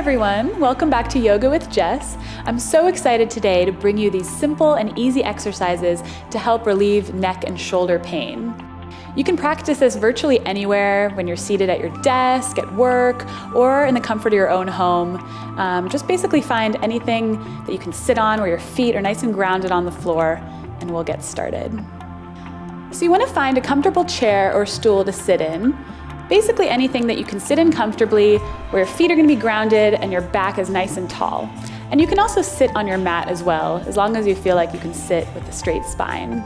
everyone, welcome back to Yoga with Jess. I'm so excited today to bring you these simple and easy exercises to help relieve neck and shoulder pain. You can practice this virtually anywhere, when you're seated at your desk, at work, or in the comfort of your own home. Just basically find anything that you can sit on where your feet are nice and grounded on the floor, and we'll get started. So you want to find a comfortable chair or stool to sit in. Basically anything that you can sit in comfortably, where your feet are going to be grounded and your back is nice and tall. And you can also sit on your mat as well, as long as you feel like you can sit with a straight spine.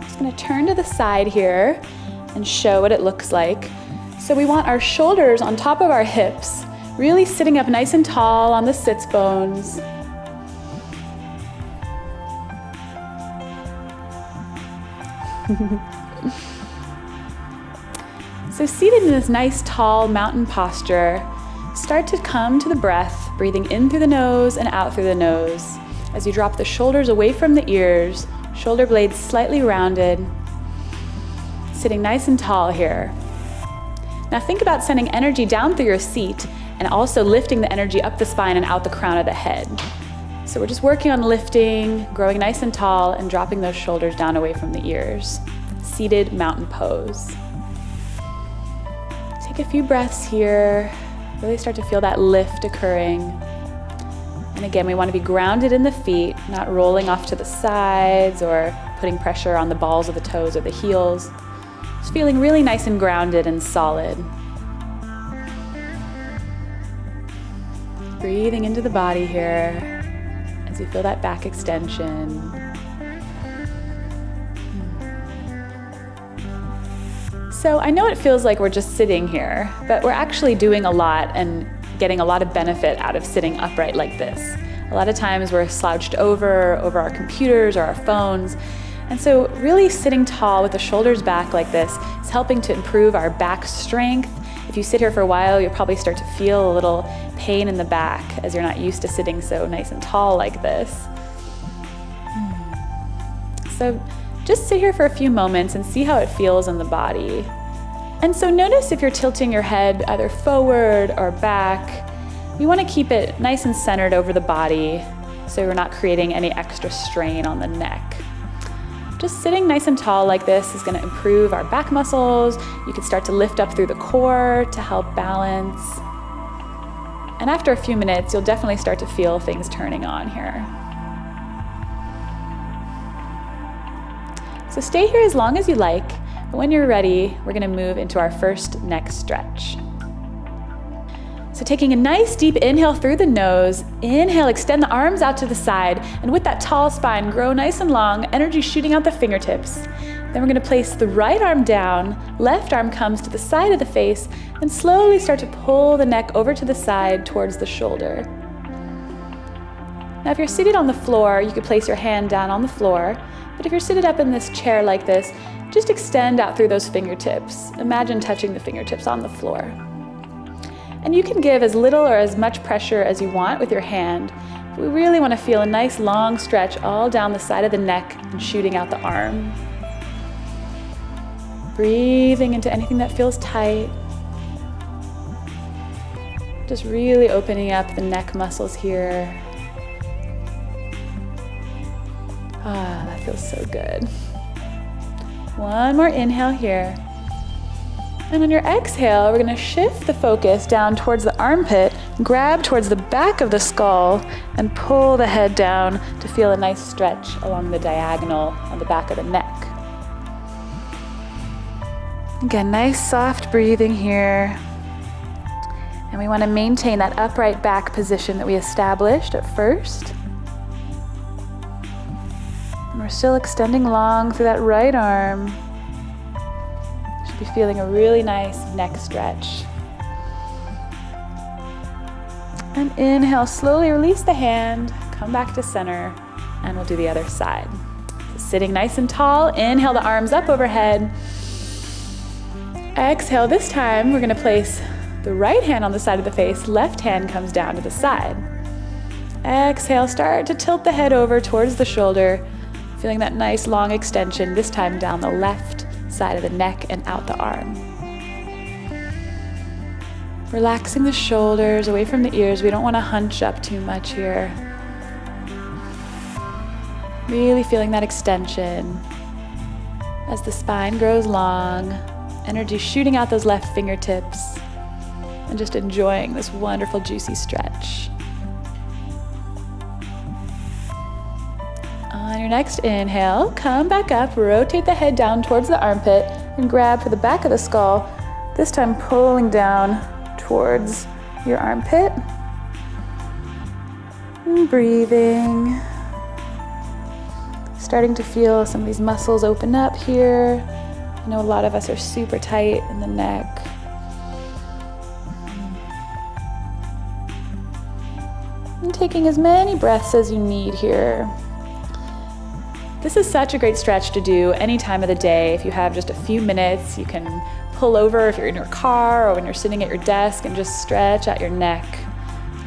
Just going to turn to the side here and show what it looks like. So we want our shoulders on top of our hips, really sitting up nice and tall on the sits bones. So seated in this nice tall mountain posture, start to come to the breath, breathing in through the nose and out through the nose. As you drop the shoulders away from the ears, shoulder blades slightly rounded, sitting nice and tall here. Now think about sending energy down through your seat and also lifting the energy up the spine and out the crown of the head. So we're just working on lifting, growing nice and tall, and dropping those shoulders down away from the ears. Seated mountain pose. Take a few breaths here. Really start to feel that lift occurring. And again, we want to be grounded in the feet, not rolling off to the sides or putting pressure on the balls of the toes or the heels. Just feeling really nice and grounded and solid. Breathing into the body here as you feel that back extension. So I know it feels like we're just sitting here, but we're actually doing a lot and getting a lot of benefit out of sitting upright like this. A lot of times we're slouched over our computers or our phones. And so really sitting tall with the shoulders back like this is helping to improve our back strength. If you sit here for a while, you'll probably start to feel a little pain in the back as you're not used to sitting so nice and tall like this. So just sit here for a few moments and see how it feels in the body. And so notice if you're tilting your head either forward or back. You want to keep it nice and centered over the body so you're not creating any extra strain on the neck. Just sitting nice and tall like this is going to improve our back muscles. You can start to lift up through the core to help balance. And after a few minutes, you'll definitely start to feel things turning on here. So stay here as long as you like, but when you're ready, we're going to move into our first neck stretch. So taking a nice deep inhale through the nose, inhale, extend the arms out to the side, and with that tall spine, grow nice and long, energy shooting out the fingertips. Then we're going to place the right arm down, left arm comes to the side of the face, and slowly start to pull the neck over to the side towards the shoulder. Now if you're seated on the floor, you could place your hand down on the floor. But if you're seated up in this chair like this, just extend out through those fingertips. Imagine touching the fingertips on the floor. And you can give as little or as much pressure as you want with your hand. We really want to feel a nice long stretch all down the side of the neck and shooting out the arm. Breathing into anything that feels tight. Just really opening up the neck muscles here. Ah, that feels so good. One more inhale here. And on your exhale, we're going to shift the focus down towards the armpit, grab towards the back of the skull, and pull the head down to feel a nice stretch along the diagonal on the back of the neck. Again, nice soft breathing here. And we want to maintain that upright back position that we established at first. We're still extending long through that right arm. Should be feeling a really nice neck stretch. And inhale, slowly release the hand, come back to center, and we'll do the other side. So sitting nice and tall, inhale the arms up overhead. Exhale, this time we're going to place the right hand on the side of the face, left hand comes down to the side. Exhale, start to tilt the head over towards the shoulder. Feeling that nice long extension, this time down the left side of the neck and out the arm. Relaxing the shoulders away from the ears. We don't want to hunch up too much here. Really feeling that extension as the spine grows long, energy shooting out those left fingertips, and just enjoying this wonderful juicy stretch. On your next inhale, come back up, rotate the head down towards the armpit, and grab for the back of the skull, this time pulling down towards your armpit. And breathing. Starting to feel some of these muscles open up here. I know a lot of us are super tight in the neck. And taking as many breaths as you need here. This is such a great stretch to do any time of the day. If you have just a few minutes, you can pull over if you're in your car or when you're sitting at your desk and just stretch out your neck.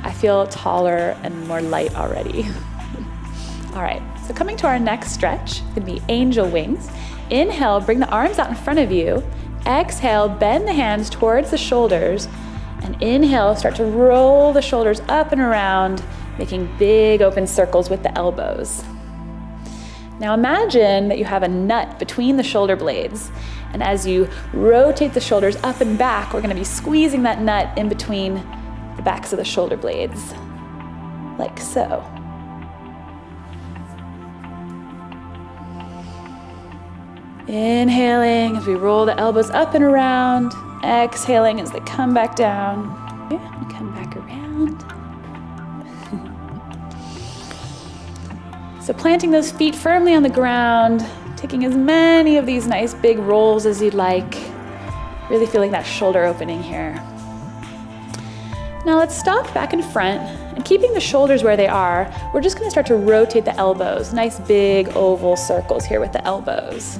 I feel taller and more light already. All right, so coming to our next stretch, it's gonna be angel wings. Inhale, bring the arms out in front of you. Exhale, bend the hands towards the shoulders. And inhale, start to roll the shoulders up and around, making big open circles with the elbows. Now imagine that you have a nut between the shoulder blades. And as you rotate the shoulders up and back, we're gonna be squeezing that nut in between the backs of the shoulder blades, like so. Inhaling as we roll the elbows up and around. Exhaling as they come back down. And come back around. So planting those feet firmly on the ground, taking as many of these nice big rolls as you'd like. Really feeling that shoulder opening here. Now let's stop back in front, and keeping the shoulders where they are, we're just gonna start to rotate the elbows. Nice big oval circles here with the elbows.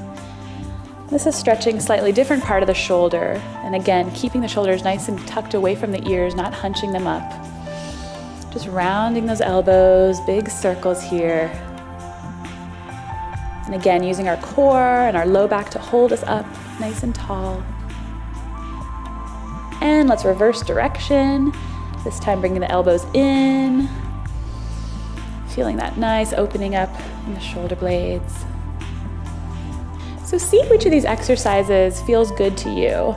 This is stretching a slightly different part of the shoulder. And again, keeping the shoulders nice and tucked away from the ears, not hunching them up. Just rounding those elbows, big circles here. And again, using our core and our low back to hold us up nice and tall. And let's reverse direction. This time bringing the elbows in. Feeling that nice opening up in the shoulder blades. So see which of these exercises feels good to you.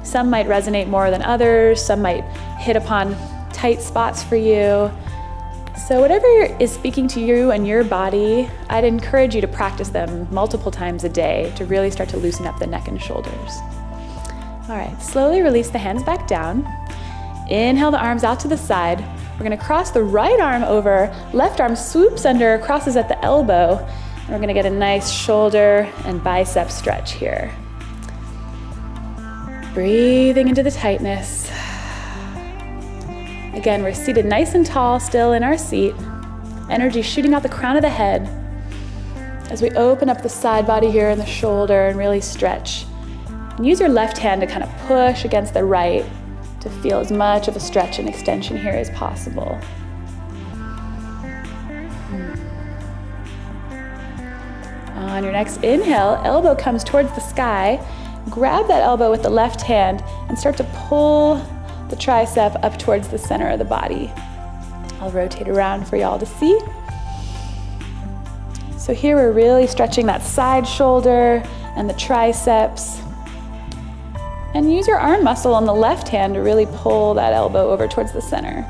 Some might resonate more than others. Some might hit upon tight spots for you. So whatever is speaking to you and your body, I'd encourage you to practice them multiple times a day to really start to loosen up the neck and shoulders. All right, slowly release the hands back down. Inhale the arms out to the side. We're gonna cross the right arm over, left arm swoops under, crosses at the elbow, and we're gonna get a nice shoulder and bicep stretch here. Breathing into the tightness. Again, we're seated nice and tall, still in our seat. Energy shooting out the crown of the head as we open up the side body here and the shoulder and really stretch. And use your left hand to kind of push against the right to feel as much of a stretch and extension here as possible. On your next inhale, elbow comes towards the sky. Grab that elbow with the left hand and start to pull the tricep up towards the center of the body. I'll rotate around for y'all to see. So here we're really stretching that side shoulder and the triceps. And use your arm muscle on the left hand to really pull that elbow over towards the center.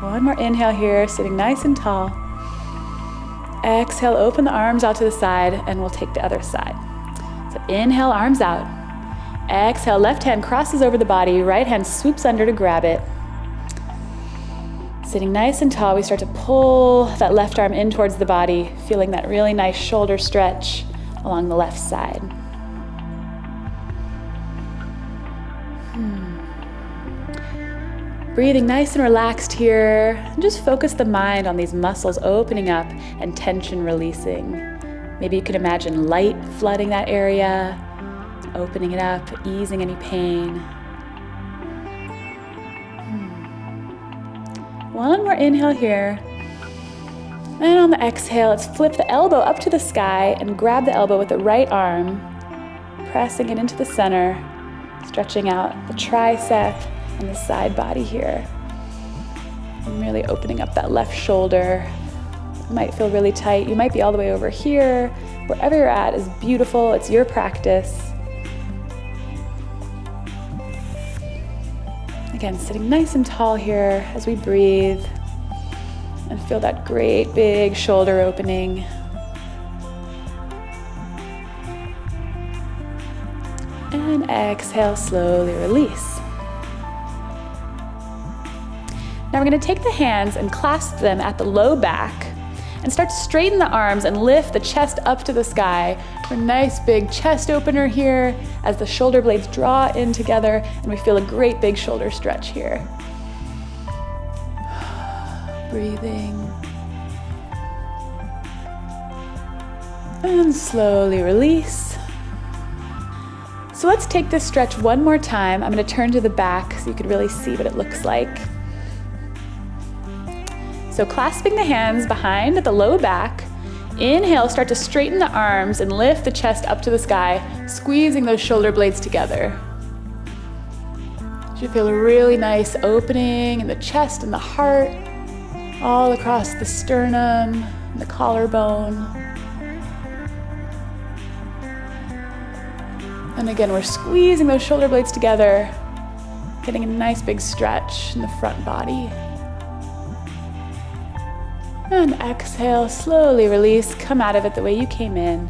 One more inhale here, sitting nice and tall. Exhale, open the arms out to the side, and we'll take the other side. So inhale, arms out. Exhale, left hand crosses over the body, right hand swoops under to grab it. Sitting nice and tall, we start to pull that left arm in towards the body, feeling that really nice shoulder stretch along the left side. Breathing nice and relaxed here, and just focus the mind on these muscles opening up and tension releasing. Maybe you can imagine light flooding that area, opening it up, easing any pain. One more inhale here. And on the exhale, let's flip the elbow up to the sky and grab the elbow with the right arm, pressing it into the center, stretching out the tricep and the side body here. And really opening up that left shoulder. It might feel really tight. You might be all the way over here. Wherever you're at is beautiful. It's your practice. Again, sitting nice and tall here as we breathe and feel that great big shoulder opening. And exhale, slowly release. Now we're going to take the hands and clasp them at the low back and start to straighten the arms and lift the chest up to the sky for a nice big chest opener here as the shoulder blades draw in together and we feel a great big shoulder stretch here. Breathing. And slowly release. So let's take this stretch one more time. I'm going to turn to the back so you can really see what it looks like. So clasping the hands behind at the low back, inhale, start to straighten the arms and lift the chest up to the sky, squeezing those shoulder blades together. You should feel a really nice opening in the chest and the heart, all across the sternum, and the collarbone. And again, we're squeezing those shoulder blades together, getting a nice big stretch in the front body. And exhale, slowly release, come out of it the way you came in.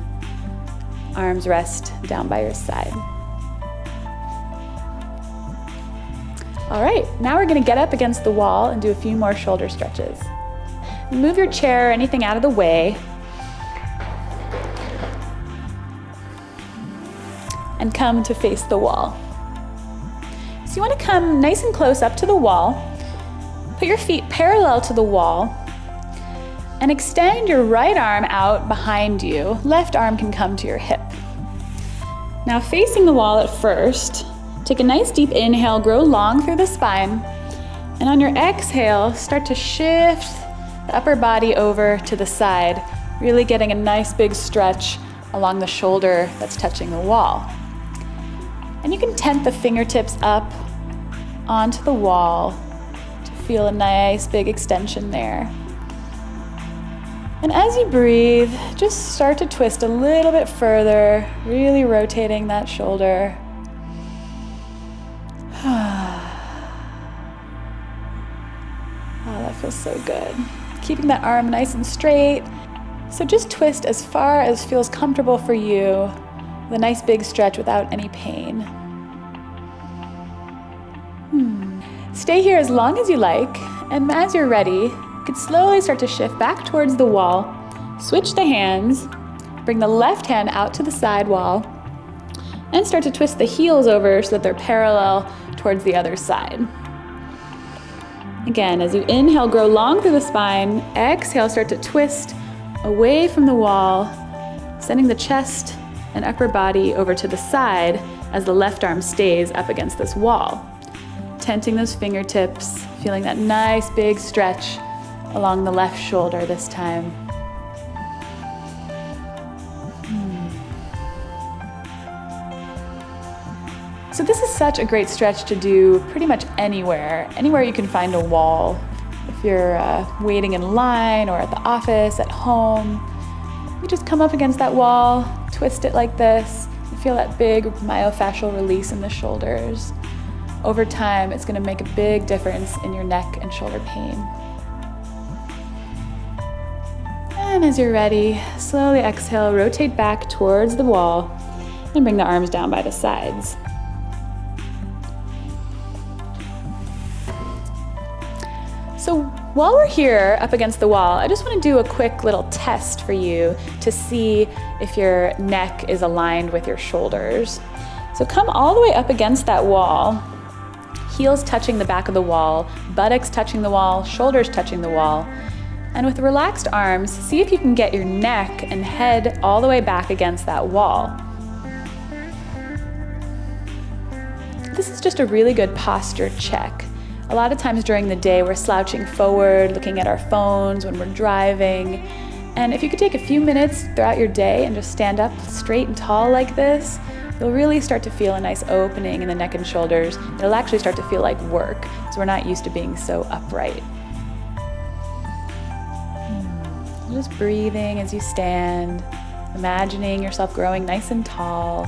Arms rest down by your side. All right, now we're gonna get up against the wall and do a few more shoulder stretches. Move your chair or anything out of the way. And come to face the wall. So you wanna come nice and close up to the wall. Put your feet parallel to the wall. And extend your right arm out behind you. Left arm can come to your hip. Now facing the wall at first, take a nice deep inhale, grow long through the spine. And on your exhale, start to shift the upper body over to the side, really getting a nice big stretch along the shoulder that's touching the wall. And you can tent the fingertips up onto the wall to feel a nice big extension there. And as you breathe, just start to twist a little bit further, really rotating that shoulder. Oh, that feels so good. Keeping that arm nice and straight. So just twist as far as feels comfortable for you, with a nice big stretch without any pain. Stay here as long as you like, and as you're ready, you can slowly start to shift back towards the wall, switch the hands, bring the left hand out to the side wall, and start to twist the heels over so that they're parallel towards the other side. Again, as you inhale, grow long through the spine, exhale, start to twist away from the wall, sending the chest and upper body over to the side as the left arm stays up against this wall. Tenting those fingertips, feeling that nice big stretch along the left shoulder this time. So this is such a great stretch to do pretty much anywhere you can find a wall. If you're waiting in line or at the office, at home, you just come up against that wall, twist it like this, and feel that big myofascial release in the shoulders. Over time, it's going to make a big difference in your neck and shoulder pain. And as you're ready, slowly exhale, rotate back towards the wall and bring the arms down by the sides. So while we're here up against the wall, I just want to do a quick little test for you to see if your neck is aligned with your shoulders. So come all the way up against that wall, heels touching the back of the wall, buttocks touching the wall, shoulders touching the wall. And with relaxed arms, see if you can get your neck and head all the way back against that wall. This is just a really good posture check. A lot of times during the day, we're slouching forward, looking at our phones when we're driving. And if you could take a few minutes throughout your day and just stand up straight and tall like this, you'll really start to feel a nice opening in the neck and shoulders. It'll actually start to feel like work, because we're not used to being so upright. Just breathing as you stand, imagining yourself growing nice and tall.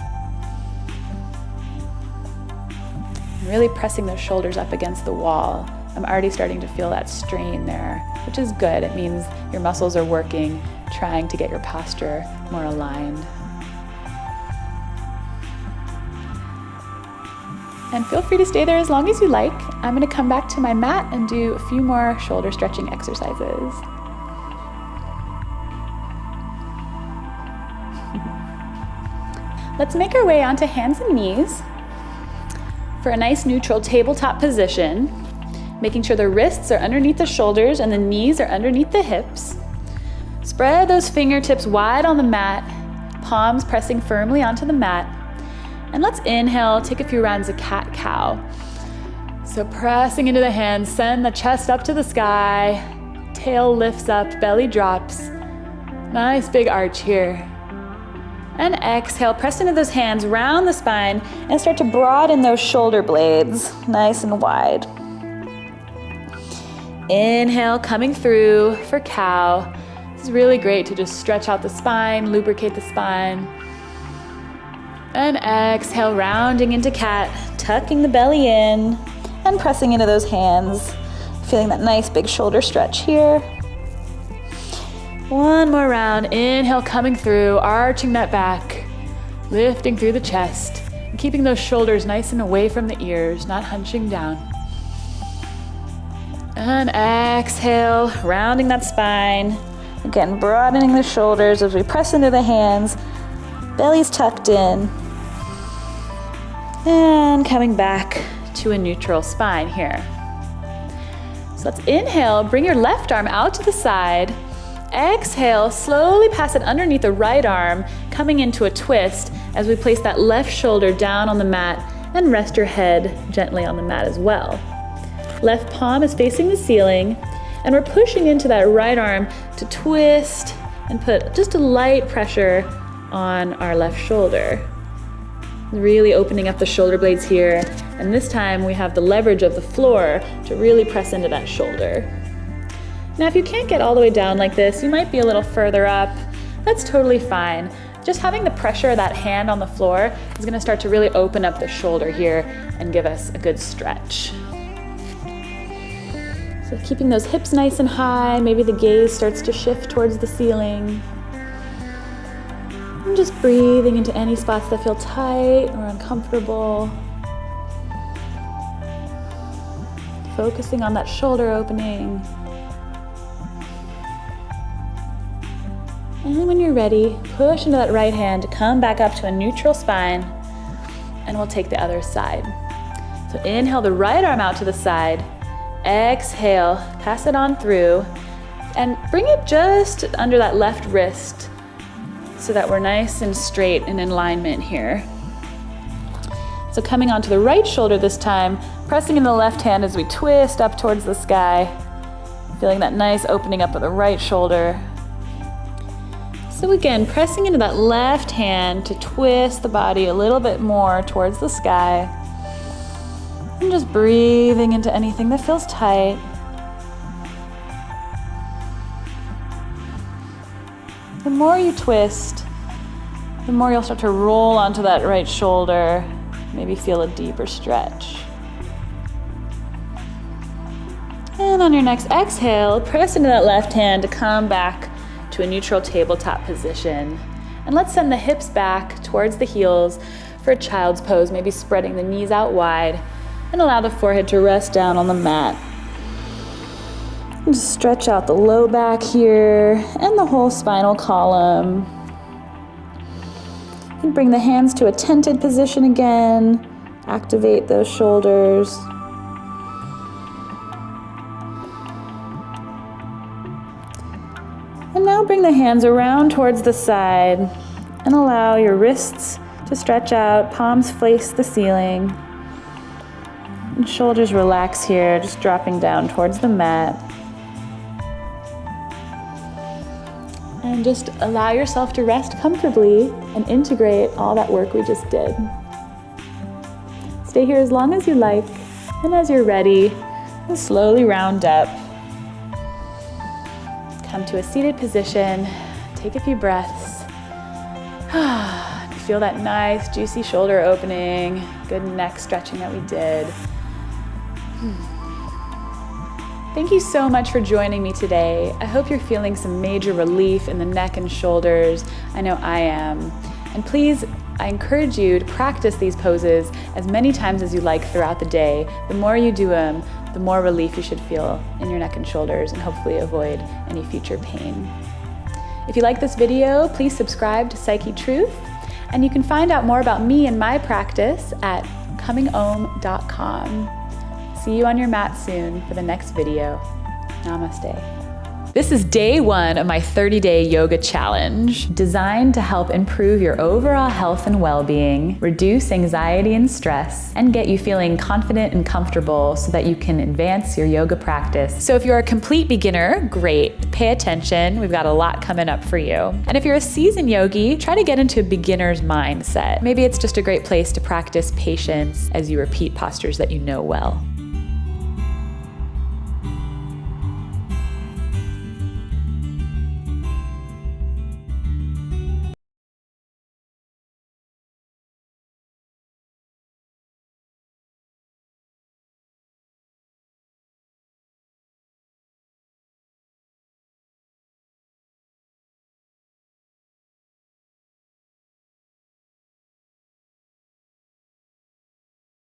And really pressing those shoulders up against the wall. I'm already starting to feel that strain there, which is good. It means your muscles are working, trying to get your posture more aligned. And feel free to stay there as long as you like. I'm going to come back to my mat and do a few more shoulder stretching exercises. Let's make our way onto hands and knees for a nice neutral tabletop position, making sure the wrists are underneath the shoulders and the knees are underneath the hips. Spread those fingertips wide on the mat, palms pressing firmly onto the mat. And let's inhale, take a few rounds of cat-cow. So pressing into the hands, send the chest up to the sky, tail lifts up, belly drops. Nice big arch here. And exhale, press into those hands, round the spine, and start to broaden those shoulder blades, nice and wide. Inhale, coming through for cow. This is really great to just stretch out the spine, lubricate the spine. And exhale, rounding into cat, tucking the belly in, and pressing into those hands, feeling that nice big shoulder stretch here. One more round. Inhale, coming through, arching that back, lifting through the chest, and keeping those shoulders nice and away from the ears, not hunching down. And exhale, rounding that spine. Again, broadening the shoulders as we press into the hands, belly's tucked in. And coming back to a neutral spine here. So let's inhale, bring your left arm out to the side. Exhale, slowly pass it underneath the right arm, coming into a twist as we place that left shoulder down on the mat and rest your head gently on the mat as well. Left palm is facing the ceiling, and we're pushing into that right arm to twist and put just a light pressure on our left shoulder. Really opening up the shoulder blades here, and this time we have the leverage of the floor to really press into that shoulder. Now, if you can't get all the way down like this, you might be a little further up. That's totally fine. Just having the pressure of that hand on the floor is going to start to really open up the shoulder here and give us a good stretch. So keeping those hips nice and high, maybe the gaze starts to shift towards the ceiling. And just breathing into any spots that feel tight or uncomfortable. Focusing on that shoulder opening. And when you're ready, push into that right hand to come back up to a neutral spine, and we'll take the other side. So inhale the right arm out to the side, exhale, pass it on through, and bring it just under that left wrist so that we're nice and straight and in alignment here. So coming onto the right shoulder this time, pressing in the left hand as we twist up towards the sky, feeling that nice opening up of the right shoulder. So again, pressing into that left hand to twist the body a little bit more towards the sky. And just breathing into anything that feels tight. The more you twist, the more you'll start to roll onto that right shoulder. Maybe feel a deeper stretch. And on your next exhale, press into that left hand to come back to a neutral tabletop position. And let's send the hips back towards the heels for a child's pose, maybe spreading the knees out wide, and allow the forehead to rest down on the mat. And just stretch out the low back here and the whole spinal column. And bring the hands to a tented position again. Activate those shoulders. And now bring the hands around towards the side and allow your wrists to stretch out, palms face the ceiling. And shoulders relax here, just dropping down towards the mat. And just allow yourself to rest comfortably and integrate all that work we just did. Stay here as long as you like, and as you're ready, we'll slowly round up. Come to a seated position, take a few breaths. Feel that nice, juicy shoulder opening, good neck stretching that we did. Thank you so much for joining me today. I hope you're feeling some major relief in the neck and shoulders. I know I am. And please, I encourage you to practice these poses as many times as you like throughout the day. The more you do them, the more relief you should feel in your neck and shoulders, and hopefully avoid any future pain. If you like this video, please subscribe to Psychetruth, and you can find out more about me and my practice at cominghome.com. See you on your mat soon for the next video. Namaste. This is day 1 of my 30-day yoga challenge, designed to help improve your overall health and well-being, reduce anxiety and stress, and get you feeling confident and comfortable so that you can advance your yoga practice. So if you're a complete beginner, great. Pay attention. We've got a lot coming up for you. And if you're a seasoned yogi, try to get into a beginner's mindset. Maybe it's just a great place to practice patience as you repeat postures that you know well.